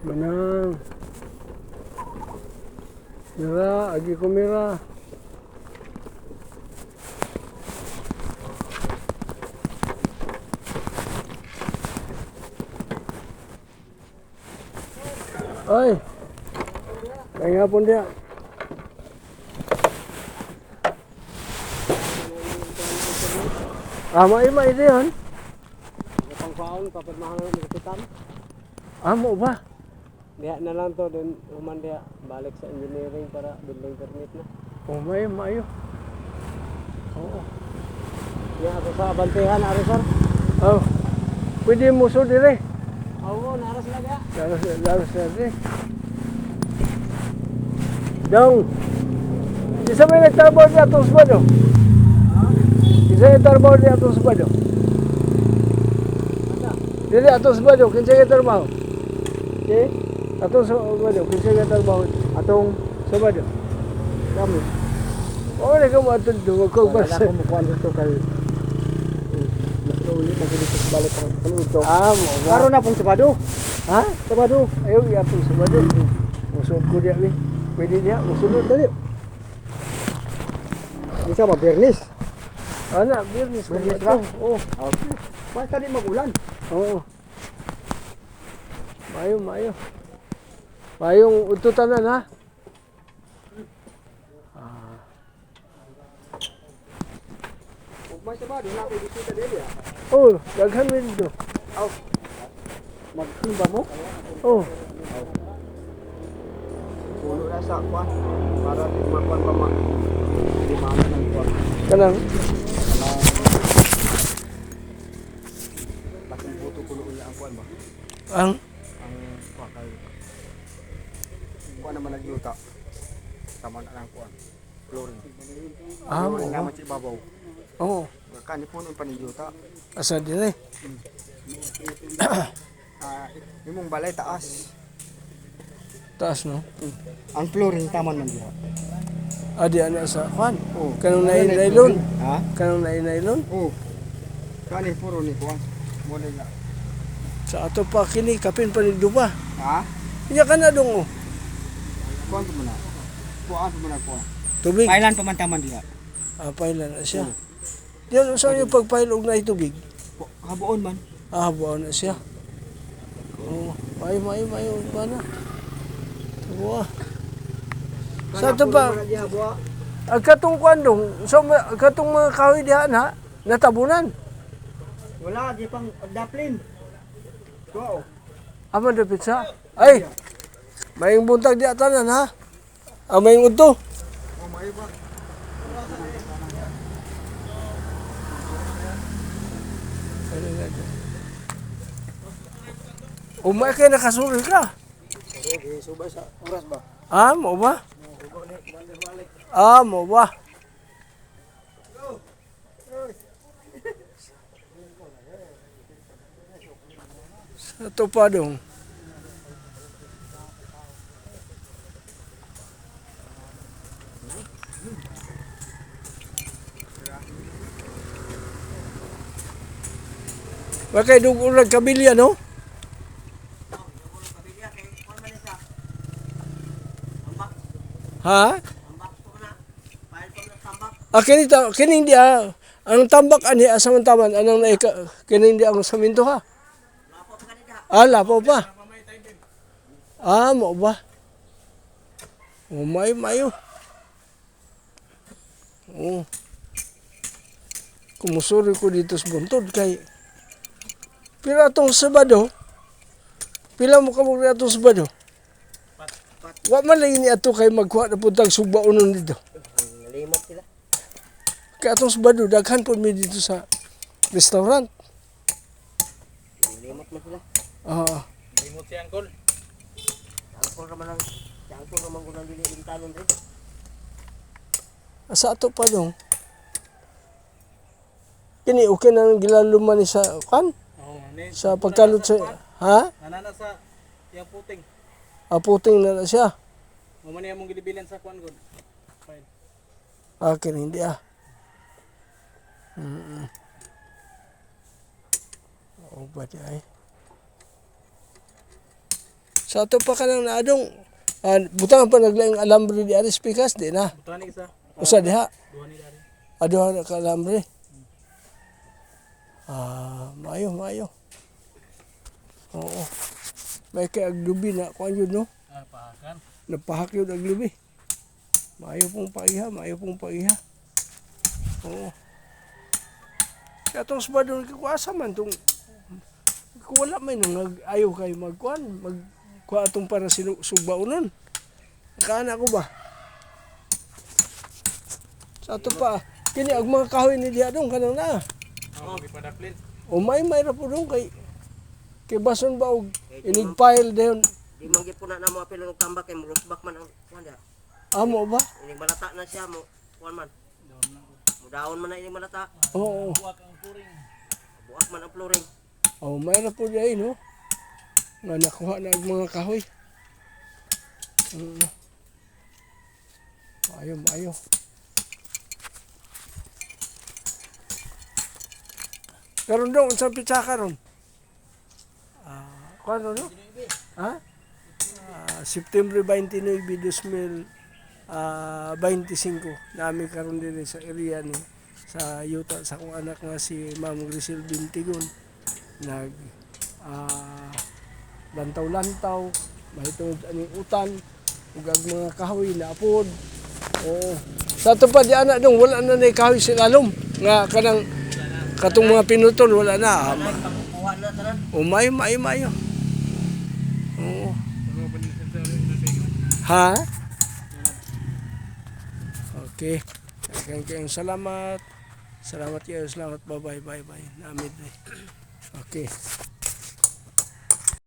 Manang. Mira, agi ko mira. Ay. Kaya nga po dia. Mai dia yun. Pang faon kapag mahal ng kapitan. Mo ba? Diya na lang to din human diya balik sa engineering para building permit na. Mayo. Oo. Diya ako sa abantihan ari sir. Oh. Pwede mo so dire. Oo, naras lang diya. Laras na dire. Dong. Isa may nagtrabaho niya itong subado. Isa yung trabaho niya itong subado. Dili atong subado, kinsa yung trabaho? Okay? Atong subado, kinsa yung trabaho? Atong Subado. kami. Oo na ka mo atong duwag ko Wala basta. ko mukuha dito kay ulit na dito sa balik ang paluto. Mo ba? Karon na pong sabado. Ha? Sabado. Ayaw yung atong subado. Musod ko diya, eh. Pwede diya, musunod dali. Isa ba Bernis? Ana, business ko Business ba? ba? Oo. Okay. Basta di magulan. Oo. Mayo. Mayong ututanan ha. Ug may sabado na pwede kita dili ah. Oh, daghan mi dito. Aw. Magsimba mo? Oh, Pulo na sa kwan para di magkwan pa ma. Di maano ng kwan. kanang Laking buto pulo ulit ang kwan ba? ang Ang wakay. Kwan naman nagyuta. Tama na lang kwan. Flooring. Flooring naman si babaw. oh, Kani po nung paniyuta. asa dire. Imong balay taas. Taas no. Ang flooring taman man diha. Adi ana sa kwan. Oh. Kanang nylon. Ha? Kanang nylon. Oh. Kani puro ni kwan. Mo na. Sa ato pa kini kapin pa ni dupa. Ha? Iya kana dong oh. Kuan pa man na. Kuan pa man na kuan. Tubig. Pailan pa man taman diha. Pailan na siya. Diyan sa yung pagpail og na tubig. Habuon man. Buwan na siya. Oh, mayo pa na. Tuwa. Sa ito ba, ang katong kwandong, so katong mga kahoy diha na, natabunan. Wala di pang daplin. Wow. Ama da pizza. Ay, mayong buntag diha tanan ha. Mayong udto. Oh, may ba? Umay kay nakasuri ka. Okay, subay sa oras ba? Mo ba? Mo ba? Sa ito pa dong. Bakay dugo lang kabilya no? Ha? Kining dia ang tambak ani asa man taman anang naika kining dia ang saminto ha. Lapo pa. Mo ba? Mayo. Oh. Kumusuri ko dito sa buntod kay pila atong Sabado. Pila mo ka mo atong Sabado? Wa man lang ini ato kay magkuha na puntang subaonon dito. Nalimot sila. Kaya atong Sabado, daghan po mi dito sa restaurant. Nalimot mo sila. Limot si Angkol. Angkol naman ko nang dili intanon rin. Sa ato pa dong. Kini okay na nang gilaluman ni sa kan? Sa pagkalot sa ha? Nanana sa yang puting. Puting na siya. Mo man imong gidibilan sa kuan god. Akin hindi Oh, ba di ay? Sa ato pa ka nang naadong. Butang pa naglaing alambre di aris pikas di na. Butuhan ni isa. Usa diha. Duha ni dari. Aduha na ka alambre. Maayo, maayo. Oo. May kay aglubi na kuan yun no. Pahakan. Napahak yun aglubi. Maayo pong paiha, maayo pong paiha. Oo. Kaya itong sabado nagkakuasa man itong kung wala may nang ayaw kayo magkuhan, magkuha itong para sugbaunon. Nakaana ko ba? Sa ito pa, kini ang mga kahoy ni diha dong kanang na. May padaplin. O may ra po dong kay bason ba og inig file dahon. Di man gyud na mo apil og tambak kay murusbak man ang kuan dia. Amo ba? Ini malata na siya mo kuan man. Mudaon man na ini malata. Oo. Buwak ang puring. Buak man ang flooring. Oh, may ra po diha no. Nga nakuha na ang mga kahoy. Maayo, maayo. Karon dong unsa pitsa karon? Kuano no? Ha? September 29, 2025 nami karon din sa area ni sa yuta sa akong anak nga si Ma'am Grisel Bintigon nag lantaw-lantaw mahitungod aning utan ug ang mga kahoy na apod. Oo. Sa ato pa di ana dong wala na nay kahoy silalom nga kanang katong mga pinutol wala na. Kuha na tanan. Mayo, mayo, mayo. Oo. Ha? Okay. Kayong salamat. Salamat kayo. Salamat. Bye-bye. Bye-bye. Namid. Okay.